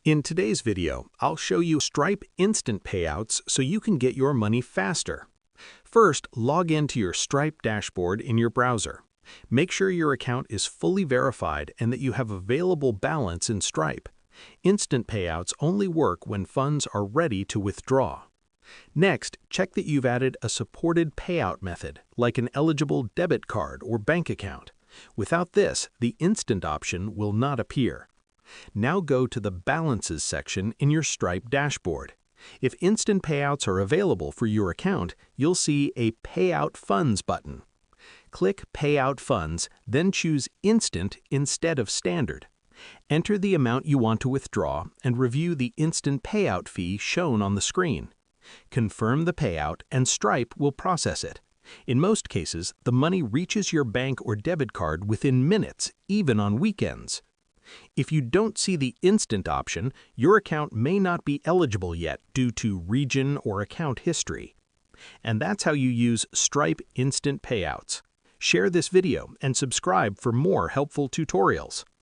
In today's video, I'll show you Stripe Instant Payouts so you can get your money faster. First, log into your Stripe dashboard in your browser. Make sure your account is fully verified and that you have available balance in Stripe. Instant payouts only work when funds are ready to withdraw. Next, check that you've added a supported payout method, like an eligible debit card or bank account. Without this, the instant option will not appear. Now go to the Balances section in your Stripe dashboard. If instant payouts are available for your account, you'll see a Payout Funds button. Click Payout Funds, then choose Instant instead of Standard. Enter the amount you want to withdraw and review the instant payout fee shown on the screen. Confirm the payout and Stripe will process it. In most cases, the money reaches your bank or debit card within minutes, even on weekends. If you don't see the instant option, your account may not be eligible yet due to region or account history. And that's how you use Stripe Instant Payouts. Share this video and subscribe for more helpful tutorials.